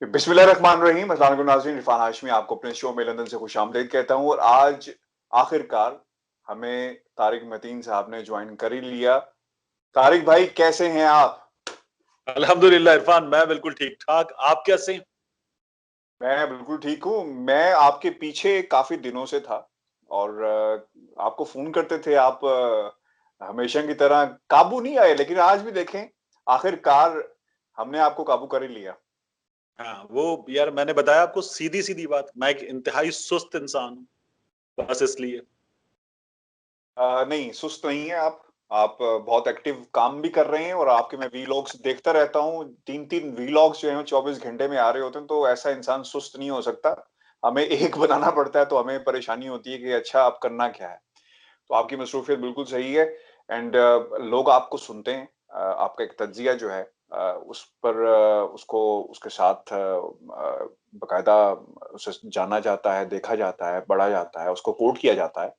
बिस्मिल्लाहिर्रहमानिर्रहीम। अस्सलाम वालेकुम नाज़रीन, इरफान हाशमी आपको अपने शो में लंदन से खुशामदीद कहता हूँ। और आज आखिरकार हमें तारिक मतीन साहब ने ज्वाइन कर ही लिया। तारिक भाई, कैसे हैं आप? अल्हम्दुलिल्लाह इरफान, मैं बिल्कुल ठीक ठाक। आप कैसे हैं? मैं बिल्कुल ठीक हूँ। मैं आपके पीछे काफी दिनों से था और आपको फोन करते थे। आप हमेशा की तरह काबू नहीं आए, लेकिन आज भी देखें, आखिरकार हमने आपको काबू कर ही लिया। हाँ, वो यार मैंने बताया आपको सीधी सीधी बात, मैं एक इंतहाई सुस्त इंसान हूँ, बस इसलिए। नहीं, सुस्त नहीं है आप। आप बहुत एक्टिव काम भी कर रहे हैं और आपके मैं वीलॉग्स देखता रहता हूँ। 3-3 वीलॉग्स जो हैं 24 घंटे में आ रहे होते हैं, तो ऐसा इंसान सुस्त नहीं हो सकता। हमें एक बनाना पड़ता है तो हमें परेशानी होती है कि अच्छा अब करना क्या है। तो आपकी मसरूफियत बिल्कुल सही है। एंड लोग आपको सुनते हैं। आपका एक तज्जिया जो है उस पर उसको उसके साथ बकायदा उसे जाना जाता है, देखा जाता है, पढ़ा जाता है, उसको कोट किया जाता है।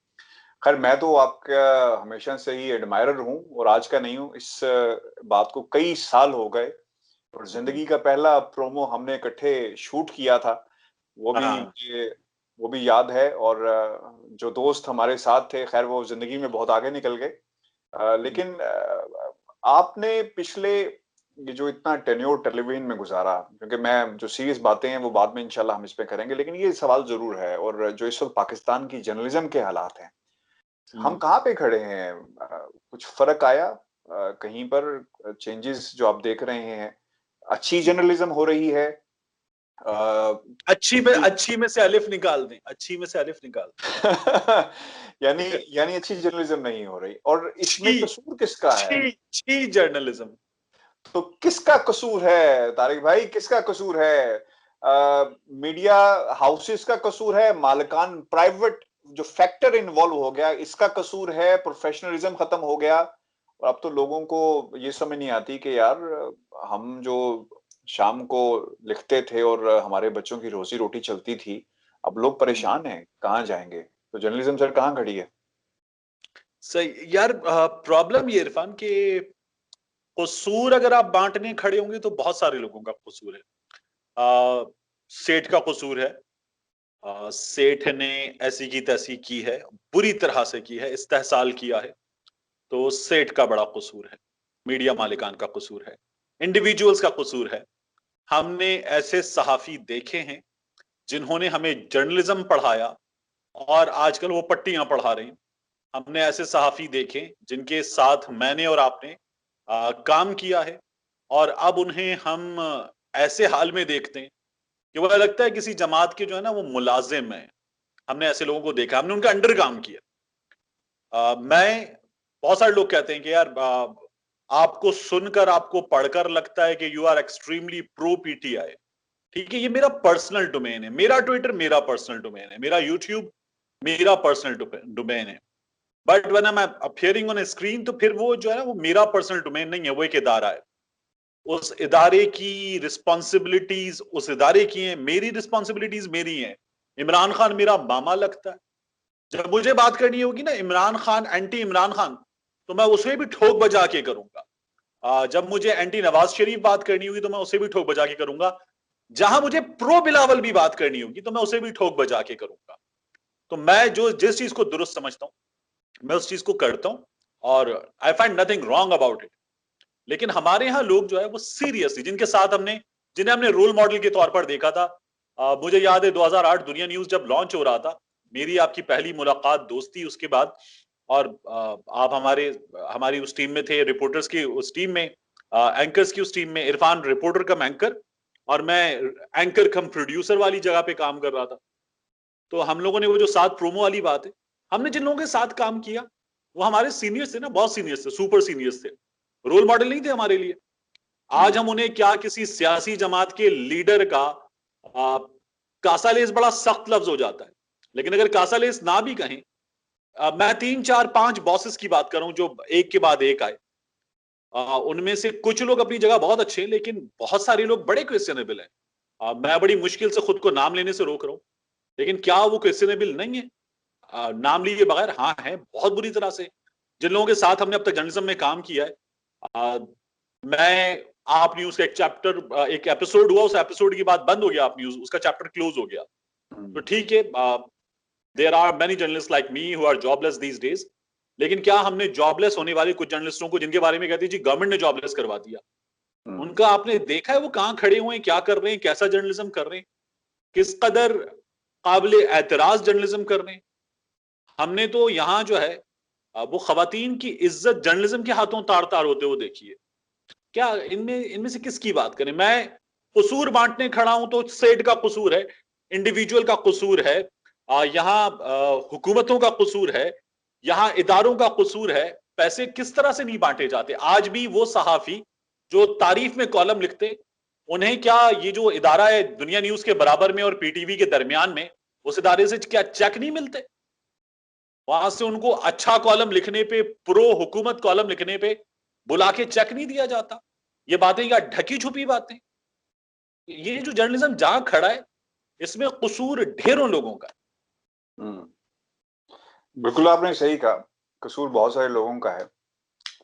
खैर, मैं तो आपका हमेशा से ही एडमायरर हूँ और आज का नहीं हूँ। इस बात को कई साल हो गए और जिंदगी का पहला प्रोमो हमने इकट्ठे शूट किया था। वो भी हाँ, मुझे वो भी याद है। और जो दोस्त हमारे साथ थे, खैर वो जिंदगी में बहुत आगे निकल गए। लेकिन आपने पिछले ये जो इतना टेन्योर टेलीविजन में गुजारा, क्योंकि मैं जो सीरियस बातें हैं वो बाद में इंशाल्लाह हम इस पे करेंगे, लेकिन ये सवाल जरूर है। और जो इस वक्त पाकिस्तान की जर्नलिज्म के हालात हैं, हम कहाँ पे खड़े हैं? कुछ फर्क आया कहीं पर? चेंजेस जो आप देख रहे हैं, अच्छी जर्नलिज्म हो रही है? बुरी? अच्छी में से अलिफ निकाल दें, अच्छी में से अलिफ निकाल यानी दें। यानी अच्छी जर्नलिज्म नहीं हो रही, और इसमें छी कसूर किसका है? छी छी जर्नलिज्म। तो किसका कसूर है तारिक भाई, किसका कसूर है? मीडिया हाउसेस का कसूर है? मालिकान प्राइवेट जो फैक्टर इन्वॉल्व हो गया, इसका कसूर है? प्रोफेशनलिज्म खत्म हो गया और अब तो लोगों को ये समझ नहीं आती कि यार, हम जो शाम को लिखते थे और हमारे बच्चों की रोजी रोटी चलती थी, अब लोग परेशान हैं, कहाँ जाएंगे? तो जर्नलिज्म सर कहाँ खड़ी है? सही यार, प्रॉब्लम ये इरफान के कसूर अगर आप बांटने खड़े होंगे तो बहुत सारे लोगों का कसूर है। सेठ का कसूर है। सेठ ने ऐसी की तैसी की है, बुरी तरह से की है, इस्तेहसाल किया है, तो सेठ का बड़ा कसूर है। मीडिया मालिकान का कसूर है, इंडिविजुअल्स का कसूर है। हमने ऐसे सहाफी देखे हैं जिन्होंने हमें जर्नलिज्म पढ़ाया और आजकल वो पट्टियां पढ़ा रहे हैं। हमने ऐसे सहाफी देखे जिनके साथ मैंने और आपने काम किया है और अब उन्हें हम ऐसे हाल में देखते हैं कि वह लगता है किसी जमात के जो है ना वो मुलाजिम है। हमने ऐसे लोगों को देखा, हमने उनका अंडर काम किया। मैं बहुत सारे लोग कहते हैं कि यार, आपको सुनकर आपको पढ़कर लगता है कि you are extremely pro PTI. ठीक है, ये मेरा पर्सनल डोमेन है, मेरा ट्विटर मेरा पर्सनल डोमेन है, मेरा यूट्यूब मेरा पर्सनल डोमेन है। But when I am appearing on screen, तो फिर वो जो है ना वो मेरा पर्सनल डोमेन नहीं है, वो एक इदारा है। उस इदारे की रिस्पॉन्सिबिलिटीज उस इदारे की हैं, मेरी रिस्पॉन्सिबिलिटीज मेरी हैं। इमरान खान मेरा मामा लगता है। जब मुझे बात करनी होगी ना इमरान खान एंटी इमरान खान, तो मैं उसे भी ठोक बजा के करूंगा। जब मुझे एंटी नवाज शरीफ बात करनी होगी तो मैं उसे भी ठोक बजा के करूंगा। जहां मुझे प्रो बिलावल भी बात करनी होगी तो मैं उसे भी ठोक बजा के करूंगा। तो मैं जो जिस चीज को दुरुस्त समझता हूं मैं उस चीज को करता हूं, और I find nothing wrong about it. लेकिन हमारे यहाँ लोग जो है वो सीरियसली, जिन्हें हमने रोल मॉडल के तौर पर देखा था। मुझे याद है 2008 दुनिया न्यूज जब लॉन्च हो रहा था, मेरी आपकी पहली मुलाकात दोस्ती उसके बाद। और आप हमारी उस टीम में थे, रिपोर्टर्स की उस टीम में, एंकर्स की उस टीम में। इरफान रिपोर्टर कम एंकर और मैं एंकर कम प्रोड्यूसर वाली जगह पे काम कर रहा था। तो हम लोगों ने वो जो साथ प्रोमो वाली बात है, हमने जिन लोगों के साथ काम किया वो हमारे सीनियर्स थे ना, बहुत सीनियर्स थे, सुपर सीनियर्स थे, रोल मॉडल नहीं थे हमारे लिए। आज हम उन्हें क्या, किसी सियासी जमात के लीडर का आ, कासालेस बड़ा सख्त लफ्ज हो जाता है, लेकिन अगर कासालेस ना भी कहें, मैं 3 4 5 बॉसेस की बात कर रहा हूं जो एक के बाद एक आए। उनमें से कुछ लोग अपनी जगह बहुत अच्छे हैं, लेकिन बहुत सारे लोग बड़े क्वेश्चनेबल हैं। मैं बड़ी मुश्किल से खुद को नाम लेने से रोक रहा हूं, लेकिन क्या वो क्वेश्चनेबल नहीं है? नाम लिए बगैर हाँ है, बहुत बुरी तरह से। जिन लोगों के साथ हमने अब तक जर्नलिज्म में काम किया है, मैं आप न्यूज का एक चैप्टर, एक एपिसोड हुआ, उस एपिसोड की बात बंद हो गया, आप न्यूज उसका चैप्टर क्लोज हो गया, तो ठीक है, there are many journalist like me who are jobless these days. लेकिन क्या हमने जॉबलेस होने वाले कुछ जर्नलिस्टों को, जिनके बारे में कहते हैं जी गवर्नमेंट ने जॉबलेस करवा दिया, उनका आपने देखा है वो कहां खड़े हुए हैं, क्या कर रहे हैं, कैसा जर्नलिज्म कर रहे हैं, किस कदर काबिल एतराज जर्नलिज्म कर रहे हैं। हमने तो यहाँ जो है वो खवातीन की इज्जत जर्नलिज्म के हाथों तार तार होते हुए देखी है। क्या इनमें इनमें से किसकी बात करें? मैं कसूर बांटने खड़ा हूं तो सेठ का कसूर है, इंडिविजुअल का कसूर है, यहाँ हुकूमतों का कसूर है, यहाँ इदारों का कसूर है। पैसे किस तरह से नहीं बांटे जाते? आज भी वो सहाफी जो तारीफ में कॉलम लिखते, उन्हें क्या ये जो इदारा है दुनिया न्यूज के बराबर में और पीटीवी के दरमियान में, उस इदारे से क्या चेक नहीं मिलते? वहां से उनको अच्छा कॉलम लिखने पे, प्रो हुकूमत कॉलम लिखने पे बुला के चेक नहीं दिया जाता? ये बातें क्या ढकी छुपी बातें? ये जो जर्नलिज्म जहां खड़ा है, इसमें कसूर ढेरों लोगों का है। बिल्कुल आपने सही कहा, कसूर बहुत सारे लोगों का है।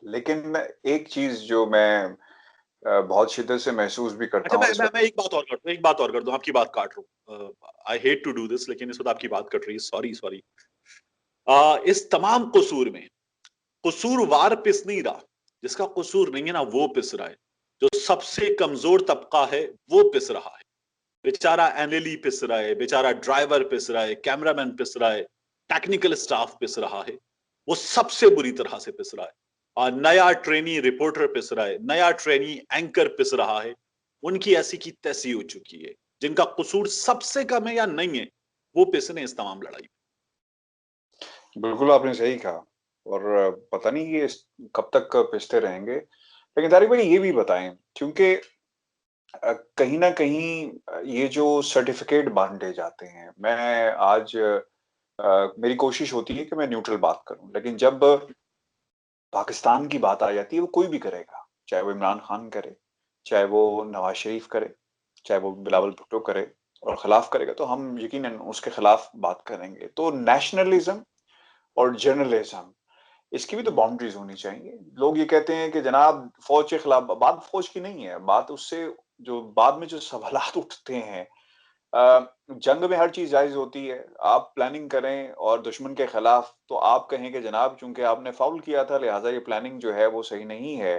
लेकिन एक चीज जो मैं बहुत शिद्दत से महसूस भी करता अच्छा, हूँ इस मैं एक बात और कर दूं, आपकी बात काट रहा हूं, I hate to do this, लेकिन इस वक्त आपकी बात कट रही है, सॉरी सॉरी। इस तमाम कसूर में कसूरवार पिस नहीं रहा, जिसका कसूर नहीं है ना वो पिस रहा है। जो सबसे कमजोर तबका है वो पिस रहा है, बेचारा एनएलई पिस रहा है, बेचारा ड्राइवर पिस रहा है, कैमरामैन पिस रहा है, टेक्निकल स्टाफ पिस रहा है, वो सबसे बुरी तरह से पिस रहा है। और नया ट्रेनी रिपोर्टर पिस रहा है, नया ट्रेनी एंकर पिस रहा है। उनकी ऐसी की तैसी हो चुकी है, जिनका कसूर सबसे कम है या नहीं है, वो पिस ने इस तमाम लड़ाई। बिल्कुल आपने सही कहा। और पता नहीं ये कब तक पिसते रहेंगे। लेकिन तारिक भाई ये भी बताएं, क्योंकि कहीं ना कहीं ये जो सर्टिफिकेट बांटे जाते हैं, मैं आज मेरी कोशिश होती है कि मैं न्यूट्रल बात करूं, लेकिन जब पाकिस्तान की बात आ जाती है, वो कोई भी करेगा, चाहे वो इमरान खान करे, चाहे वो नवाज शरीफ करे, चाहे वो बिलावल भुट्टो करे और खिलाफ करेगा, तो हम यकीनन उसके खिलाफ बात करेंगे। तो नेशनलिज्म और जर्नलिज्म, इसकी भी तो बाउंड्रीज होनी चाहिए। लोग ये कहते हैं कि जनाब फौज के खिलाफ, बात फौज की नहीं है, बात उससे जो बाद में जो सवालात उठते हैं। जंग में हर चीज जायज होती है, आप प्लानिंग करें और दुश्मन के खिलाफ, तो आप कहें कि जनाब चूंकि आपने फाउल किया था लिहाजा ये प्लानिंग जो है वो सही नहीं है।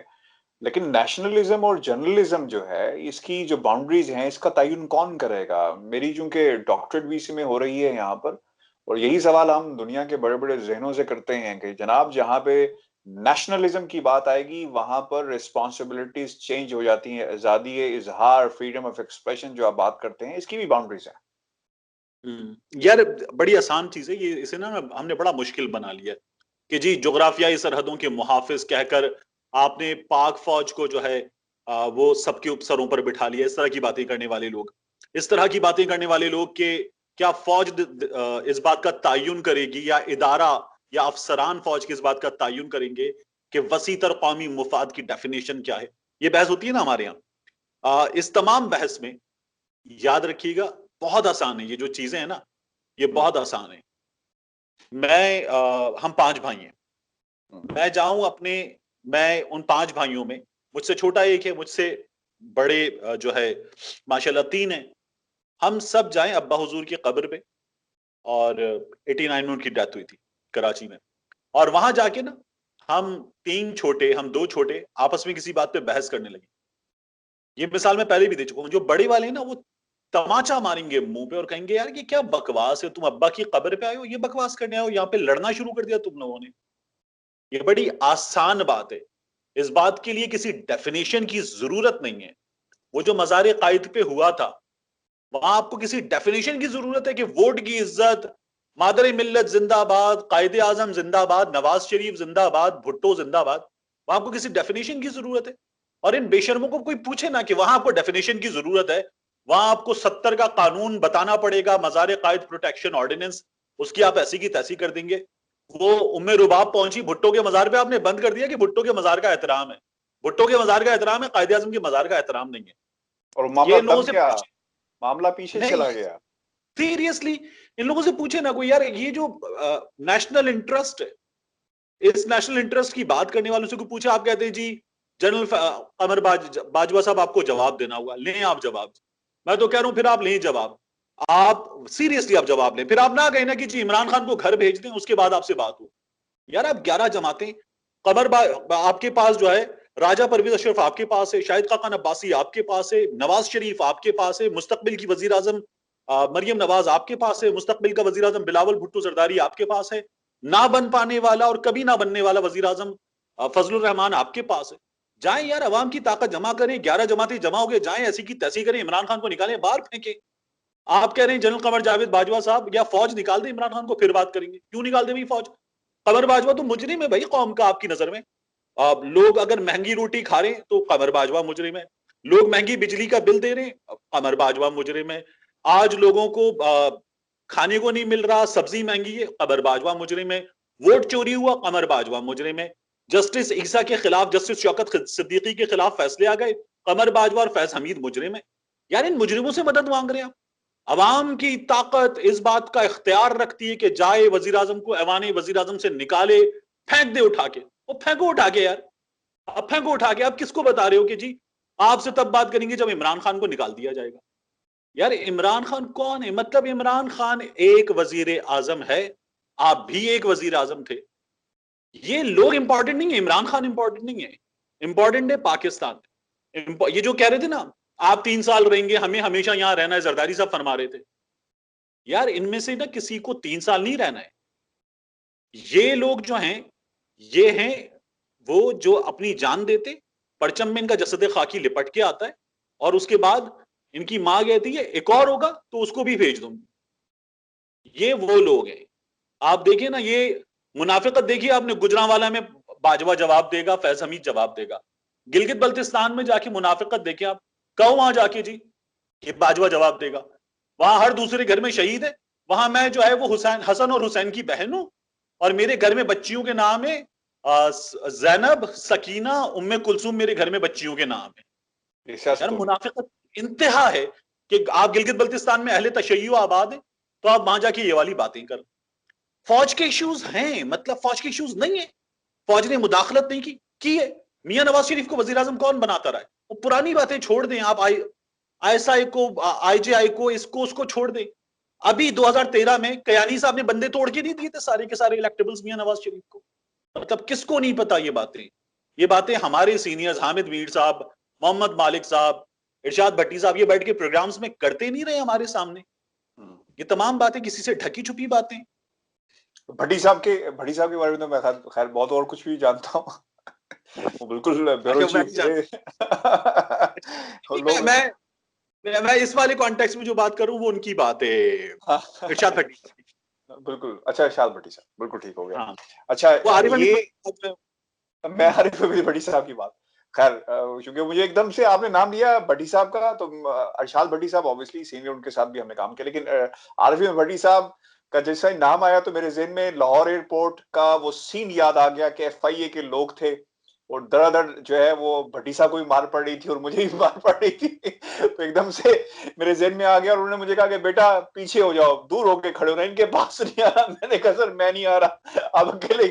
लेकिन नेशनलिज्म और जर्नलिज्म जो है, इसकी जो बाउंड्रीज हैं, इसका तयन कौन करेगा? मेरी चूंकि डॉक्टरेट बीसी में हो रही है यहाँ पर, और यही सवाल हम दुनिया के बड़े बड़े जहनों से करते हैं कि जनाब जहाँ पे नेशनलिज्म की बात आएगी, वहां पर रिस्पॉन्सिबिलिटीज चेंज हो जाती हैं। आजादी इजहार, फ्रीडम ऑफ एक्सप्रेशन जो आप बात करते हैं, इसकी भी बाउंड्रीज है। यार बड़ी आसान चीज है ये, इसे ना हमने बड़ा मुश्किल बना लिया है कि जी जोग्राफियाई सरहदों के मुहाफिज कहकर आपने पाक फौज को जो है वो सबके उपसरों पर बिठा लिया। इस तरह की बातें करने वाले लोग, इस तरह की बातें करने वाले लोग के क्या फौज इस बात का तयन करेगी, या इदारा या अफसरान फौज की इस बात का तयन करेंगे कि वसीतर कौमी मुफाद की डेफिनेशन क्या है? ये बहस होती है ना हमारे यहाँ। इस तमाम बहस में याद रखिएगा, बहुत आसान है ये जो चीजें हैं ना, ये बहुत आसान है। हम 5 भाई हैं, मैं जाऊं अपने, मैं उन 5 भाइयों में, मुझसे छोटा एक है, मुझसे बड़े जो है माशाल्लाह 3 है, हम सब जाएं अब्बा हुजूर की कब्र पे, और 89 में उनकी डेथ हुई थी कराची में, और वहां जाके ना हम 3 छोटे, हम 2 छोटे आपस में किसी बात पे बहस करने लगे। ये मिसाल मैं पहले भी दे चुका हूं। जो बड़े वाले हैं ना, वो तमाचा मारेंगे मुंह पे और कहेंगे यार ये क्या बकवास है, तुम अब्बा की कब्र पे आए हो, ये बकवास करने आए हो, यहाँ पे लड़ना शुरू कर दिया तुम लोगों ने। ये बड़ी आसान बात है, इस बात के लिए किसी डेफिनेशन की जरूरत नहीं है। वो जो मज़ार कायद पे हुआ था, वहां आपको किसी डेफिनेशन की जरूरत है कि वोट की इज्जत, मादर मिल्लत जिंदाबाद, कायदे आजम जिंदाबाद, नवाज शरीफ जिंदाबाद, भुट्टो जिंदाबाद, वहां आपको किसी डेफिनेशन की जरूरत है? और इन बेशर्मों को कोई पूछे ना कि वहां आपको डेफिनेशन की जरूरत है, वहां आपको 70 का कानून बताना पड़ेगा, मज़ार कायद प्रोटेक्शन ऑर्डिनेंस, उसकी आप ऐसी की तैसी कर देंगे। वो उम्मे रुबाब पहुंची भुट्टो के मजार पे, आपने बंद कर दिया कि भुट्टो के मजार का एहतराम है, भुट्टो के मजार का एहतराम है, कायदे आजम के मजार का एहतराम नहीं है। और मामला ये इन लोगों दब से गया, पूछे मामला पीछे नहीं, चला गया। सीरियसली इन लोगों से पूछे ना कोई, यार ये जो नेशनल इंटरेस्ट है, इस नेशनल इंटरेस्ट की बात करने वालों से कोई पूछे, आप कहते हैं जी जनरल कमर बाजवा साहब आपको जवाब देना होगा, लें आप जवाब। मैं तो कह रहा हूं फिर आप लें जवाब, आप सीरियसली आप जवाब लें, फिर आप ना कहें ना कि जी इमरान खान को घर भेज दें उसके बाद आपसे बात हो। यार आप 11 जमातें, आपके पास जो है राजा परवेज अशरफ आपके पास है, शाहिद खाकान अब्बासी आपके पास है, नवाज शरीफ आपके पास है, मुस्तकबिल की वजीर आजम मरियम नवाज आपके पास है, मुस्तकबिल का वजीर आजम बिलावल भुट्टो जरदारी आपके पास है, ना बन पाने वाला और कभी ना बनने वाला वजीर आजम फजलुर रहमान आपके पास है। जाएं यार, अवाम की ताकत जमा करें, 11 जमातें जमा हो गए, जाएं ऐसी की तैसी करें, इमरान खान को निकालें, बाहर फेंकें। आप कह रहे हैं जनरल कमर जावेद बाजवा साहब या फौज निकाल दे इमरान खान को फिर बात करेंगे, क्यों निकाल दे भाई फौज? कमर बाजवा तो मुजरिम है भाई कौम का आपकी नजर में। लोग अगर महंगी रोटी खा रहे हैं तो कमर बाजवा मुजरिम है, लोग महंगी बिजली का बिल दे रहे हैं, कमर बाजवा मुजरिम है, आज लोगों को खाने को नहीं मिल रहा, सब्जी महंगी है, कमर बाजवा मुजरिम है, वोट चोरी हुआ, कमर बाजवा मुजरिम है, जस्टिस ईसा के खिलाफ, जस्टिस शौकत सिद्दीकी के खिलाफ फैसले आ गए, कमर बाजवा और फैज हमीद मुजरिम है। यार इन मुजरिमों से मदद मांग रहे हैं आप। अवाम की ताकत इस बात का इख्तियार रखती है कि जाए वजीर आजम को ऐवान वजीर आजम से निकाले, फेंक दे उठा के, वो फेंको उठा के यार, अब फेंको उठा के। आप किसको बता रहे हो कि जी आपसे तब बात करेंगे जब इमरान खान को निकाल दिया जाएगा? यार इमरान खान कौन है? मतलब इमरान खान एक वजीर आजम है, आप भी एक वजीर आजम थे। ये लोग इंपॉर्टेंट नहीं है, इमरान खान इंपॉर्टेंट नहीं है, इंपॉर्टेंट है पाकिस्तान। ये जो कह रहे थे ना आप 3 साल रहेंगे, हमें हमेशा यहां रहना है, जरदारी साहब फरमा रहे थे, यार इनमें से ना किसी को 3 साल नहीं रहना है। ये लोग जो हैं, ये हैं वो जो अपनी जान देते, परचम में इनका जसद खाकी लिपट के आता है और उसके बाद इनकी मां कहती है एक और होगा तो उसको भी भेज दूंगी। ये वो लोग हैं। आप देखिए ना, ये मुनाफिकत देखिए आपने, गुजरांवाला में बाजवा जवाब देगा, फैज हमीद जवाब देगा, गिलगित बल्तिस्तान में जाके मुनाफिकत देखिए आप, कहो वहां जाके जी ये बाजवा जवाब देगा। वहां हर दूसरे घर में शहीद है, वहां मैं जो है वो हुसैन, हसन और हुसैन की बहन हूं और मेरे घर में बच्चियों के नाम है जैनब, सकीना, उम्मे कुलसूम, मेरे घर में बच्चियों के नाम है। यार मुनाफिकत इंतहा है कि आप गिलगित बल्तिस्तान में अहले तशय्युओ आबाद है तो आप वहां जाके ये वाली बातें कर। फौज के इश्यूज हैं, मतलब फौज के इश्यूज नहीं है, फौज ने मुदाखलत नहीं की है। मियां नवाज शरीफ को वजीर आजम कौन बनाता रहा है? वो पुरानी बातें छोड़ दें आप, आईएसआई को, आईजेआई को, इसको उसको छोड़ दें। अभी 2013 में कयानी साहब ने बंदे तोड़ के नहीं दिए थे सारे के सारे इलेक्टेबल्स मियां नवाज शरीफ को। मतलब किसको नहीं पता ये बातें? ये बातें हमारे सीनियर्स हामिद मीर साहब, मोहम्मद मालिक साहब, इरशाद भट्टी साहब ये बैठ के प्रोग्राम्स में करते नहीं रहे हमारे सामने। ये तमाम बातें किसी से ढकी छुपी बातें। भट्टी साहब के बारे में तो मैं खैर बहुत और कुछ भी जानता हूँ। वो बिल्कुल बेरोची थे। मैं, लोग मैं मैं इस वाले कॉन्टेक्स्ट में जो बात करूं वो उनकी बात है, इरशाद भट्टी। बिल्कुल, अच्छा इरशाद भट्टी साहब, बिल्कुल ठीक हो गया। हाँ, अच्छा वो आरिफ ये हमीद, मैं आरिफ भट्टी साहब की बात, खैर क्योंकि मुझे एकदम से आपने नाम लिया भट्टी साहब का, तो इरशाद भट्टी साहब ऑब्वियसली सीनियर, उनके साथ भी हमने काम किया, लेकिन आरिफ भट्टी साहब का जैसा ही नाम आया तो मेरे ज़हन में लाहौर एयरपोर्ट का वो सीन याद आ गया कि एफआईए के लोग थे और धड़ाधड़ जो है वो भट्टी साहब को भी मार पड़ रही थी और मुझे भी मार पड़ रही थी। तो एकदम से मेरे ज़हन में आ गया और उन्होंने मुझे कहा कि बेटा पीछे हो जाओ, दूर होके खड़े हो रहे, इनके पास नहीं आ रहा। मैंने कहा सर मैं नहीं आ रहा, आप अकेले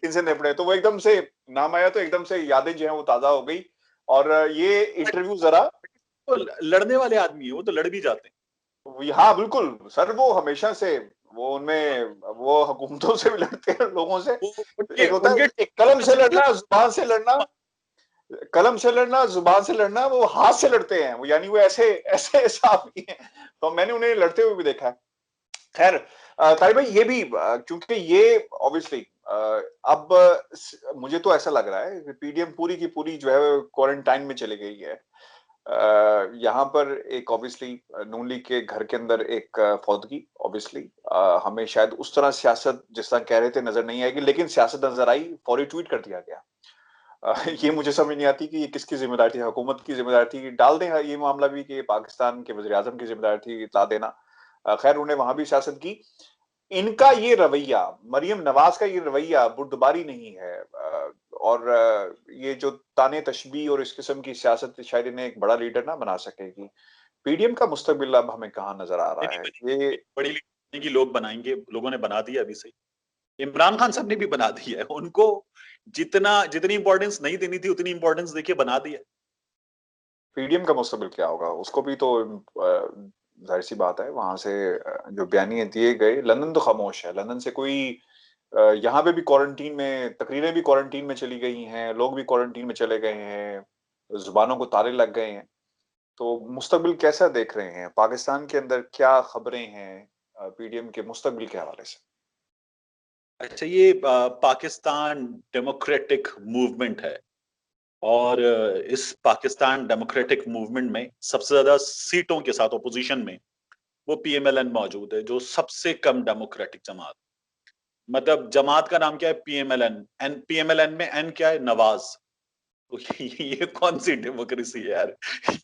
इनसे निपटे। तो वो एकदम से नाम आया तो एकदम से यादें जो है वो ताजा हो गई। और ये इंटरव्यू जरा, तो लड़ने वाले आदमी है, वो तो लड़ भी जाते हैं। हाँ बिल्कुल सर, वो हमेशा से वो उनमें वो हुकूमतों से भी लड़ते हैं, लोगों से। उनके एक होता है उनके एक कलम से लड़ना, जुबान से लड़ना, कलम से लड़ना, जुबान से लड़ना, वो हाथ से लड़ते हैं वो, यानी वो ऐसे ऐसे साफ ही हैं। तो मैंने उन्हें लड़ते हुए भी देखा है। खैर तारिक भाई, ये भी क्योंकि ये ऑब्वियसली अब मुझे तो ऐसा लग रहा है कि पीडीएम पूरी की पूरी जो है क्वारंटाइन में चली गई है। यहाँ पर एक ऑब्वियसली नून लीग के घर के अंदर एक फौदगी, ऑब्वियसली हमें शायद उस तरह सियासत जिस तरह कह रहे थे नजर नहीं आएगी, लेकिन सियासत नजर आई, फौरी ट्वीट कर दिया गया। ये मुझे समझ नहीं आती कि ये किसकी जिम्मेदारी थी, हुकूमत की जिम्मेदारी थी, डाल दें ये मामला भी कि पाकिस्तान के वजीर आजम की जिम्मेदारी थी इतला देना। खैर उन्हें वहां भी सियासत की। इनका ये रवैया, मरियम नवाज का ये रवैया बुर्दबारी नहीं है, और ये जो ताने तशबी और इस किस्म की सियासत शायद इन्हें एक बड़ा लीडर ना बना सकेगी। पीडीएम का मुस्तकबिल अब हमें कहाँ नजर आ रहा नहीं है बनी, ये? बड़ी लीग की लोग बनाएंगे, लोगों ने बना दिया अभी से। इमरान खान साहब ने भी बना दी है, उनको जितनी इंपॉर्टेंस नहीं देनी थी उतनी इंपॉर्टेंस देके बना दी है। पीडीएम का मुस्तकबिल क्या होगा, उसको भी तो जाहिर सी बात है वहां से जो बयानिए दिए गए, लंदन तो खामोश है, लंदन से कोई यहाँ पे भी क्वारंटीन में, तकरीरें भी क्वारंटीन में चली गई हैं, लोग भी क्वारंटीन में चले गए हैं, जुबानों को ताले लग गए हैं। तो मुस्तकबिल कैसा देख रहे हैं, पाकिस्तान के अंदर क्या खबरें हैं पीडीएम के मुस्तकबिल के हवाले से? अच्छा, ये पाकिस्तान डेमोक्रेटिक मूवमेंट है और इस पाकिस्तान डेमोक्रेटिक मूवमेंट में सबसे ज्यादा सीटों के साथ ऑपोजिशन में वो पीएमएलएन मौजूद है, जो सबसे कम डेमोक्रेटिक जमात। मतलब जमात का नाम क्या है? पीएमएलएन। एन पीएमएलएन में एन क्या है? नवाज। तो ये कौन सी डेमोक्रेसी है यार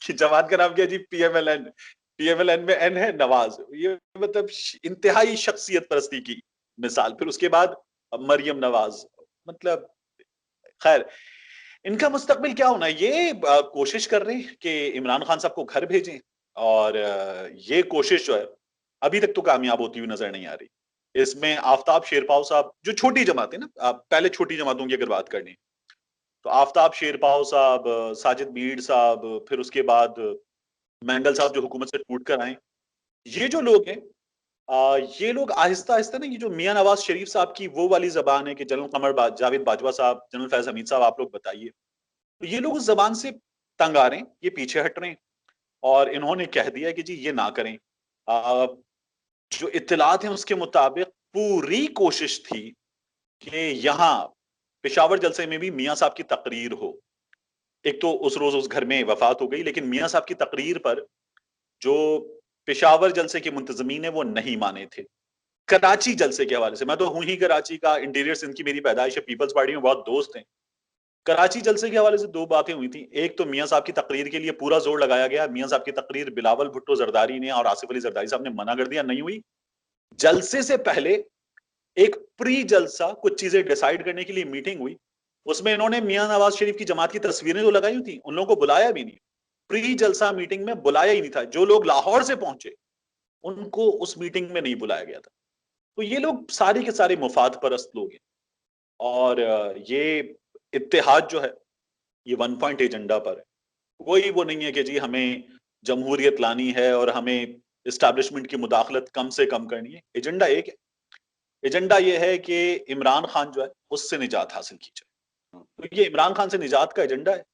कि जमात का नाम क्या है जी? पीएमएलएन। पीएमएलएन में एन है, नवाज। ये मतलब इंतहाई शख्सियत परस्ती की मिसाल। फिर उसके बाद मरियम नवाज। मतलब खैर, इनका मुस्तकबिल क्या होना है? ये कोशिश कर रहे हैं कि इमरान खान साहब को घर भेजें और ये कोशिश जो है अभी तक तो कामयाब होती हुई नजर नहीं आ रही। इसमें आफ्ताब शेरपाव साहब, जो छोटी जमात है ना, पहले छोटी जमातों की अगर बात करनी है, तो आफ्ताब शेरपाव साहब, साजिद मीर साहब, फिर उसके बाद मैंगल साहब जो हुकूमत से टूट कर आए, ये जो लोग हैं, ये लोग आहिस्ता आहिस्ता ना, ये जो मियां नवाज शरीफ साहब की वो वाली जबान है कि जनरल जावेद बाजवा साहब, जनरल फैज हमीद साहब, आप लोग बताइए, तो ये लोग उस जबान से तंग आ रहे हैं, ये पीछे हट रहे हैं और इन्होंने कह दिया कि जी ये ना करें। जो इत्तलात हैं उसके मुताबिक पूरी कोशिश थी कि यहाँ पेशावर जलसे में भी मियां साहब की तकरीर हो। एक तो उस रोज उस घर में वफात हो गई, लेकिन मियां साहब की तकरीर पर जो पेशावर जलसे के मुंतजमीन है वो नहीं माने थे। कराची जलसे के हवाले से, मैं तो हूं ही कराची का, इंटीरियर सिंध की मेरी पैदाइश है, पीपल्स पार्टी में बहुत दोस्त हैं। कराची जलसे के हवाले से दो बातें हुई थी। एक तो मियां साहब की तकरीर के लिए पूरा जोर लगाया गया, मियां साहब की तकरीर बिलावल भुट्टो जरदारी ने और आसिफ अली जरदारी साहब ने मना कर दिया, नहीं हुई। जलसे से पहले एक प्री जलसा कुछ चीजें डिसाइड करने के लिए मीटिंग हुई, उसमें इन्होंने मियां नवाज शरीफ की जमात की तस्वीरें जो लगाई थी, उन लोगों को बुलाया भी नहीं। प्री जलसा मीटिंग में बुलाया ही नहीं था। जो लोग लाहौर से पहुंचे उनको उस मीटिंग में नहीं बुलाया गया था। तो ये लोग सारे के सारे मुफाद परस्त लोग हैं और ये इत्तेहाद जो है ये 1 पॉइंट एजेंडा पर है। कोई वो नहीं है कि जी हमें जमहूरियत लानी है और हमें इस्टेब्लिशमेंट की मुदाखलत कम से कम करनी है। एजेंडा एक है, एजेंडा ये है कि इमरान खान जो है उससे निजात हासिल की जाए। तो ये इमरान खान से निजात का एजेंडा है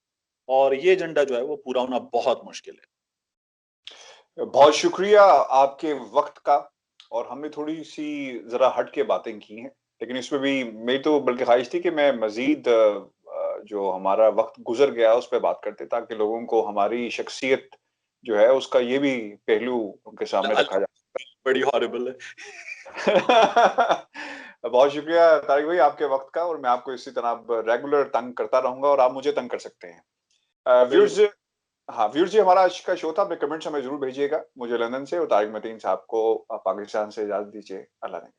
और ये एजेंडा जो है वो पूरा होना बहुत मुश्किल है। बहुत शुक्रिया आपके वक्त का, और हमने थोड़ी सी जरा हट के बातें की हैं, लेकिन इसमें भी मेरी तो बल्कि ख्वाहिश थी कि मैं मजीद जो हमारा वक्त गुजर गया उस पर बात करते, ताकि लोगों को हमारी शख्सियत जो है उसका ये भी पहलू उनके सामने रखा जाए। बड़ी हॉरिबल है। बहुत शुक्रिया तारिक भाई आपके वक्त का, और मैं आपको इसी तरह रेगुलर तंग करता रहूंगा और आप मुझे तंग कर सकते हैं। व्यूअर्स, हाँ व्यूअर्स जी, हमारा आज का शो था, अपने कमेंट्स हमें जरूर भेजिएगा। मुझे लंदन से और तारिक मतीन साहब को पाकिस्तान से इजाजत दीजिए। अल्लाह ने।